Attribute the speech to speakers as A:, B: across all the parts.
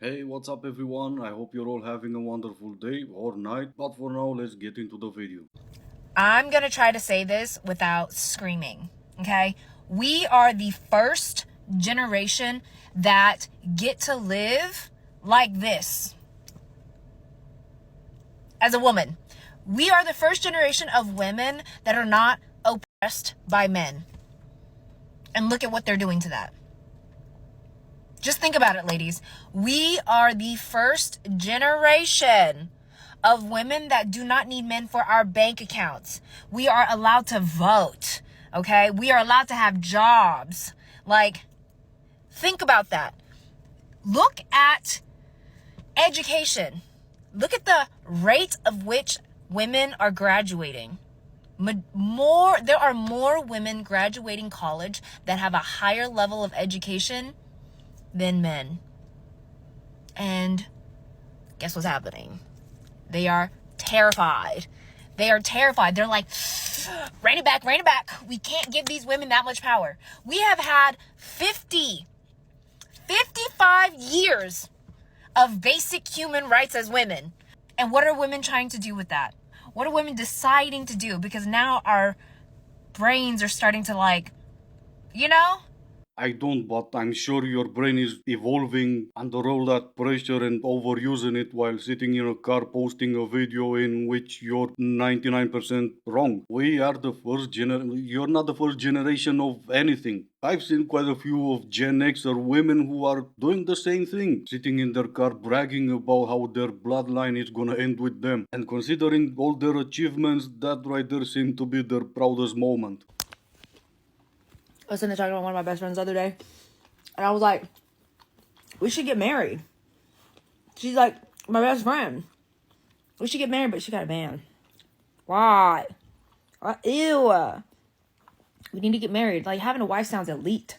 A: Hey, what's up everyone? I hope you're all having a wonderful day or night, but for now, let's get into the video.
B: I'm going to try to say this without screaming, okay? We are the first generation that get to live like this. As a woman, we are the first generation of women that are not oppressed by men. And look at what they're doing to that. Just think about it, ladies. We are the first generation of women that do not need men for our bank accounts. We are allowed to vote, okay? We are allowed to have jobs. Like, think about that. Look at education. Look at the rate of which women are graduating. There are more women graduating college that have a higher level of education than men. And guess what's happening? They are terrified. They are terrified. They're like, rein it back, rein it back. We can't give these women that much power. We have had 55 years of basic human rights as women. And what are women trying to do with that? What are women deciding to do? Because now our brains are starting to
A: I don't, but I'm sure your brain is evolving under all that pressure and overusing it while sitting in a car posting a video in which you're 99% wrong. We are the first You're not the first generation of anything. I've seen quite a few of Gen X or women who are doing the same thing, sitting in their car bragging about how their bloodline is gonna end with them. And considering all their achievements, that right there seemed to be their proudest moment.
C: I was sitting there talking to one of my best friends the other day, and I was like, we should get married. She's like, my best friend. We should get married, but she got a man. Why? Ew. We need to get married. Like, having a wife sounds elite.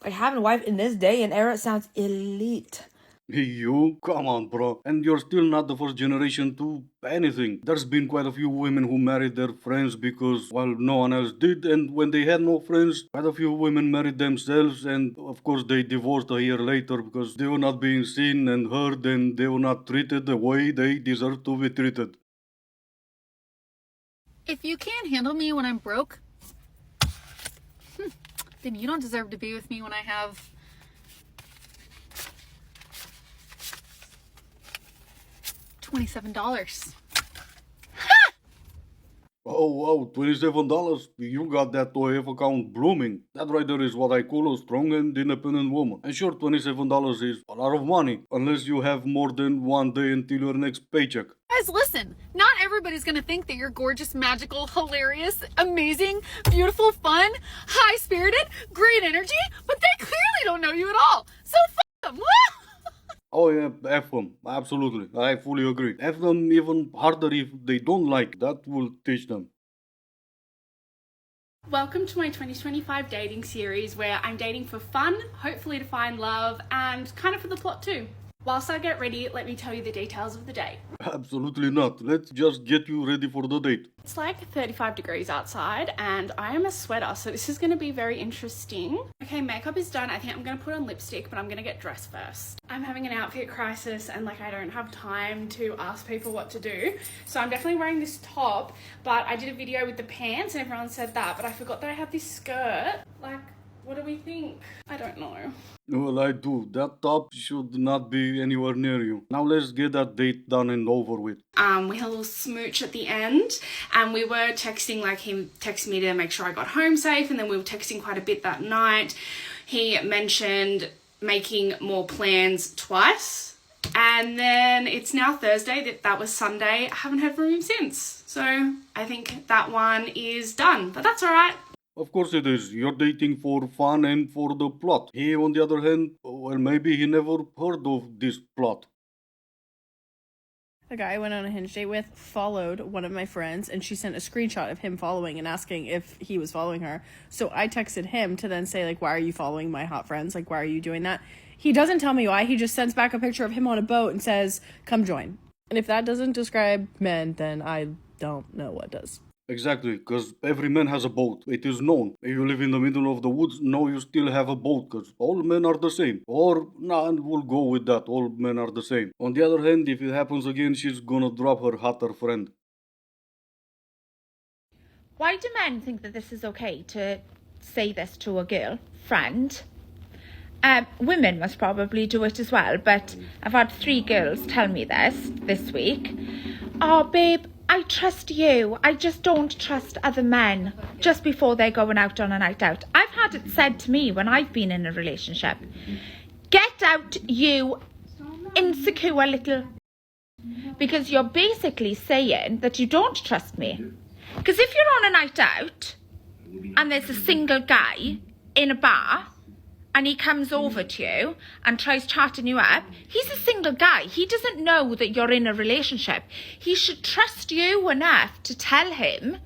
C: Like, having a wife in this day and era sounds elite.
A: You? Come on, bro. And you're still not the first generation to anything. There's been quite a few women who married their friends because, well, no one else did. And when they had no friends, quite a few women married themselves. And of course, they divorced a year later because they were not being seen and heard and they were not treated the way they deserve to be treated.
D: If you can't handle me when I'm broke, then you don't deserve to be with me when I have $27.
A: Oh, $27. You got that OF account blooming. That right there is what I call a strong and independent woman. And sure, $27 is a lot of money, unless you have more than one day until your next paycheck.
D: Guys, listen, not everybody's gonna think that you're gorgeous, magical, hilarious, amazing, beautiful, fun, high-spirited, great energy, but they clearly don't know you at all. So fuck them.
A: Oh yeah, F them. Absolutely. I fully agree. F them even harder if they don't like. That will teach them.
E: Welcome to my 2025 dating series where I'm dating for fun, hopefully to find love, and kind of for the plot too. Whilst I get ready, let me tell you the details of the day.
A: Absolutely not. Let's just get you ready for the date.
E: It's like 35 degrees outside and I am a sweater, so this is going to be very interesting. Okay, makeup is done. I think I'm going to put on lipstick, but I'm going to get dressed first. I'm having an outfit crisis and I don't have time to ask people what to do. So I'm definitely wearing this top, but I did a video with the pants and everyone said that, but I forgot that I have this skirt. What do we think? I don't know.
A: Well, I do. That top should not be anywhere near you. Now let's get that date done and over with.
E: We had a little smooch at the end and we were texting, like he texted me to make sure I got home safe, and then we were texting quite a bit that night. He mentioned making more plans twice, and then it's now Thursday. That was Sunday. I haven't heard from him since. So I think that one is done, but that's all right.
A: Of course it is. You're dating for fun and for the plot. He, on the other hand, well, maybe he never heard of this plot.
C: The guy I went on a Hinge date with followed one of my friends, and she sent a screenshot of him following and asking if he was following her. So I texted him to then say, like, why are you following my hot friends? Like, why are you doing that? He doesn't tell me why. He just sends back a picture of him on a boat and says, come join. And if that doesn't describe men, then I don't know what does.
A: Exactly, because every man has a boat. It is known. If you live in the middle of the woods, no, you still have a boat, because all men are the same. Or, nah, we'll go with that. All men are the same. On the other hand, if it happens again, she's gonna drop her hotter friend.
F: Why do men think that this is okay to say this to a girl friend? Women must probably do it as well, but I've had 3 girls tell me this week. Oh, babe, I trust you. I just don't trust other men just before they're going out on a night out. I've had it said to me when I've been in a relationship. Get out, you insecure little... Because you're basically saying that you don't trust me. Because if you're on a night out and there's a single guy in a bar and he comes over to you and tries chatting you up, he's a single guy. He doesn't know that you're in a relationship. He should trust you enough to tell him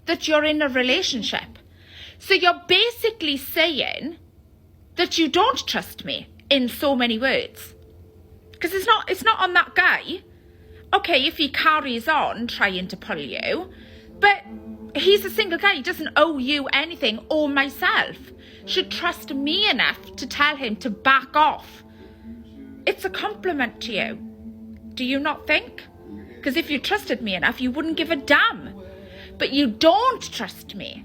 F: that you're in a relationship. So you're basically saying that you don't trust me in so many words. Because it's not on that guy. Okay, if he carries on trying to pull you, but he's a single guy. He doesn't owe you anything, or myself should trust me enough to tell him to back off. It's a compliment to you. Do you not think? Because if you trusted me enough, you wouldn't give a damn. But you don't trust me.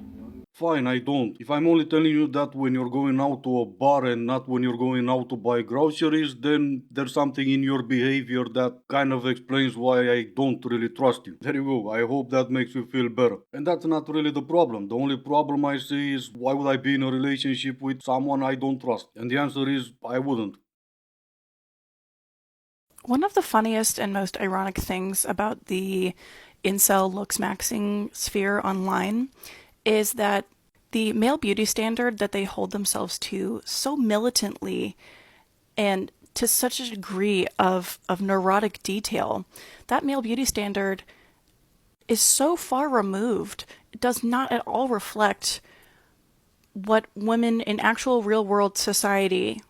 A: Fine, I don't. If I'm only telling you that when you're going out to a bar and not when you're going out to buy groceries, then there's something in your behavior that kind of explains why I don't really trust you. There you go. I hope that makes you feel better. And that's not really the problem. The only problem I see is, why would I be in a relationship with someone I don't trust? And the answer is, I wouldn't.
G: One of the funniest and most ironic things about the incel looks maxing sphere online is that the male beauty standard that they hold themselves to so militantly and to such a degree of neurotic detail, that male beauty standard is so far removed, it does not at all reflect what women in actual real world society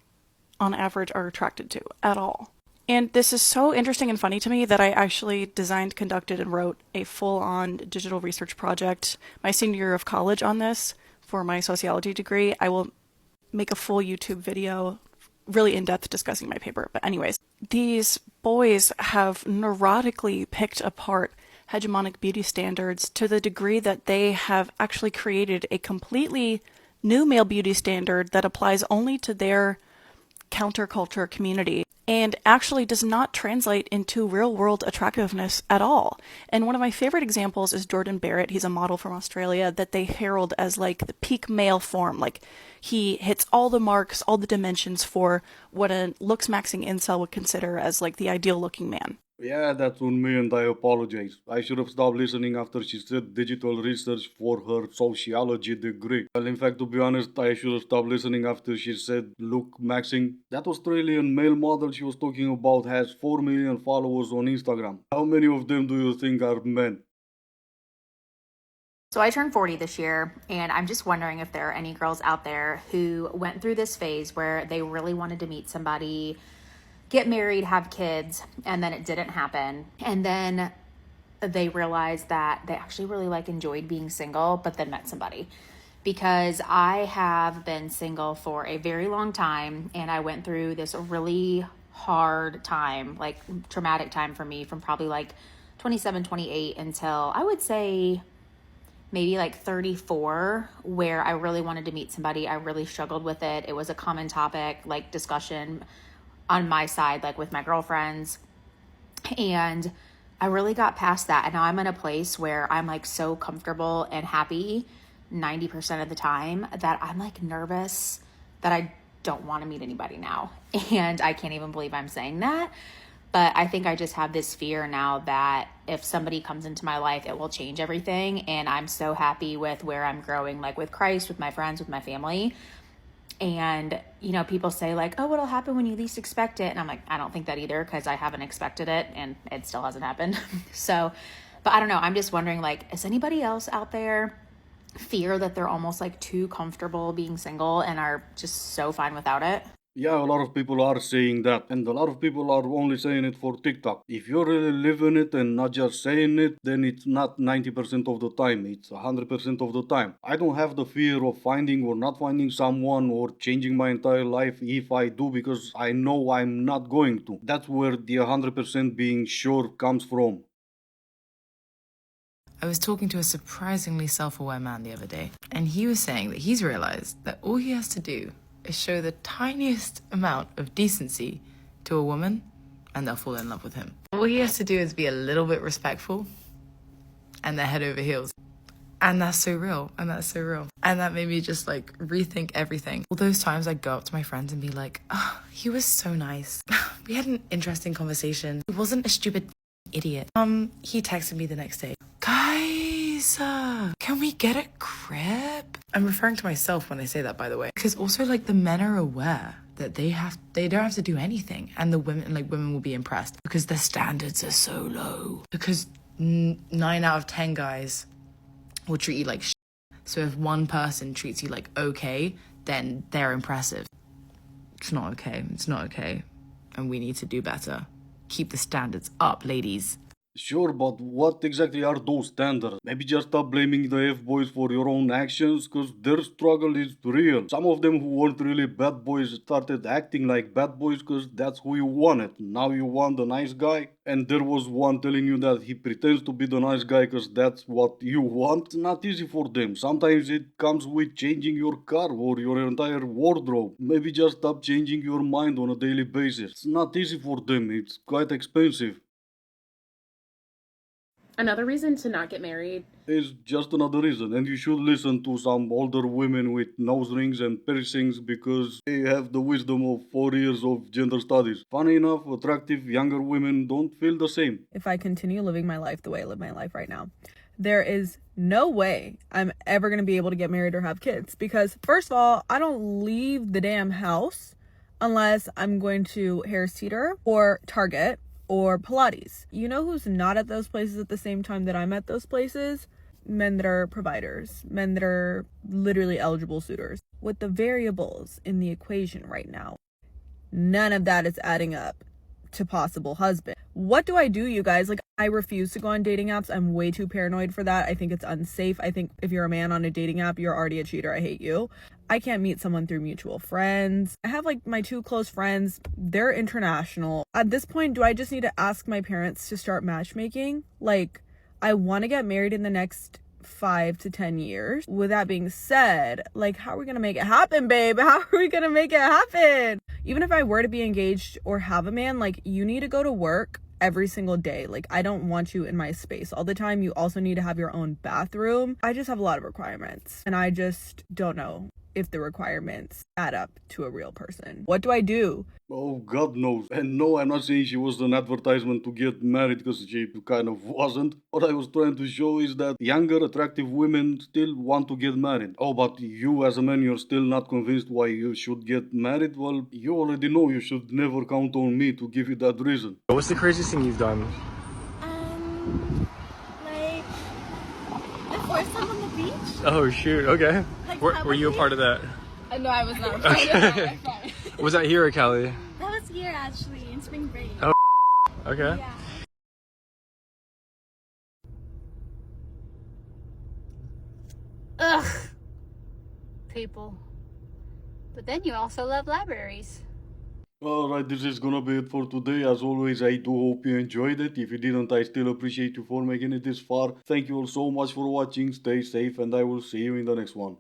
G: on average are attracted to at all. And this is so interesting and funny to me that I actually designed, conducted, and wrote a full-on digital research project my senior year of college on this for my sociology degree. I will make a full YouTube video really in-depth discussing my paper. But anyways, these boys have neurotically picked apart hegemonic beauty standards to the degree that they have actually created a completely new male beauty standard that applies only to their counterculture community and actually does not translate into real-world attractiveness at all. And one of my favorite examples is Jordan Barrett. He's a model from Australia that they herald as like the peak male form. Like he hits all the marks, all the dimensions for what a looks-maxing incel would consider as like the ideal-looking man.
A: Yeah, that's on me and I apologize. I should have stopped listening after she said digital research for her sociology degree. Well, in fact, to be honest, I should have stopped listening after she said look maxing. That Australian male model she was talking about has 4 million followers on Instagram. How many of them do you think are men?
H: So I turned 40 this year, and I'm just wondering if there are any girls out there who went through this phase where they really wanted to meet somebody, get married, have kids, and then it didn't happen. And then they realized that they actually really enjoyed being single, but then met somebody. Because I have been single for a very long time, and I went through this really hard time, traumatic time for me from probably 27, 28 until I would say maybe 34, where I really wanted to meet somebody. I really struggled with it. It was a common topic, discussion on my side, with my girlfriends. And I really got past that. And now I'm in a place where I'm so comfortable and happy 90% of the time that I'm nervous that I don't want to meet anybody now. And I can't even believe I'm saying that. But I think I just have this fear now that if somebody comes into my life, it will change everything. And I'm so happy with where I'm growing, with Christ, with my friends, with my family. And, people say oh, it'll happen when you least expect it. And I'm I don't think that either, because I haven't expected it and it still hasn't happened. So, but I don't know. I'm just wondering, is anybody else out there fear that they're almost too comfortable being single and are just so fine without it?
A: Yeah, a lot of people are saying that, and a lot of people are only saying it for TikTok. If you're really living it and not just saying it, then it's not 90% of the time, it's 100% of the time. I don't have the fear of finding or not finding someone or changing my entire life if I do, because I know I'm not going to. That's where the 100% being sure comes from.
I: I was talking to a surprisingly self-aware man the other day, and he was saying that he's realized that all he has to do is show the tiniest amount of decency to a woman and they'll fall in love with him. All he has to do is be a little bit respectful and they're head over heels. And that's so real, and that's so real. And that made me just like rethink everything. All those times I'd go up to my friends and be like, oh, he was so nice. We had an interesting conversation. He wasn't a stupid idiot. He texted me the next day. Guys, can we get a crib? I'm referring to myself when I say that, by the way, because also like the men are aware that they don't have to do anything, and the women will be impressed because their standards are so low. Because 9 out of 10 guys will treat you like shit. So if one person treats you like okay, then they're impressive. It's not okay. It's not okay, and we need to do better. Keep the standards up, ladies.
A: Sure, but what exactly are those standards? Maybe just stop blaming the F-boys for your own actions, cause their struggle is real. Some of them who weren't really bad boys started acting like bad boys cause that's who you wanted. Now you want the nice guy, and there was one telling you that he pretends to be the nice guy cause that's what you want. It's not easy for them. Sometimes it comes with changing your car or your entire wardrobe. Maybe just stop changing your mind on a daily basis. It's not easy for them, it's quite expensive.
E: Another reason to not get married.
A: Is just another reason, and you should listen to some older women with nose rings and piercings because they have the wisdom of 4 years of gender studies. Funny enough, attractive younger women don't feel the same.
C: If I continue living my life the way I live my life right now, there is no way I'm ever going to be able to get married or have kids, because first of all, I don't leave the damn house unless I'm going to Harris Teeter or Target or Pilates. You know who's not at those places at the same time that I'm at those places? Men that are providers, men that are literally eligible suitors. With the variables in the equation right now, none of that is adding up to possible husband. What do I do, you guys? Like, I refuse to go on dating apps. I'm way too paranoid for that. I think it's unsafe. I think if you're a man on a dating app, you're already a cheater. I hate you. I can't meet someone through mutual friends. I have like my 2 close friends. They're international. At this point, do I just need to ask my parents to start matchmaking? Like, I want to get married in the next 5 to 10 years. With that being said, like, how are we gonna make it happen, babe? How are we gonna make it happen? Even if I were to be engaged or have a man, like, you need to go to work every single day. Like, I don't want you in my space all the time. You also need to have your own bathroom. I just have a lot of requirements, and I just don't know if the requirements add up to a real person. What do I do?
A: Oh, God knows. And no, I'm not saying she was an advertisement to get married, because she kind of wasn't. What I was trying to show is that younger, attractive women still want to get married. Oh, but you as a man, you're still not convinced why you should get married? Well, you already know you should never count on me to give you that reason.
J: What's the craziest thing you've done?
K: Like the foursome on the beach.
J: Oh shoot, okay.
K: Like,
J: Were you a part of that?
K: No, I was not. Okay.
J: Was that here or Cali?
K: That was here actually in spring break.
J: Oh, okay.
K: Yeah.
D: Ugh. People. But then you also love libraries.
A: Alright, this is gonna be it for today. As always, I do hope you enjoyed it. If you didn't, I still appreciate you for making it this far. Thank you all so much for watching. Stay safe, and I will see you in the next one.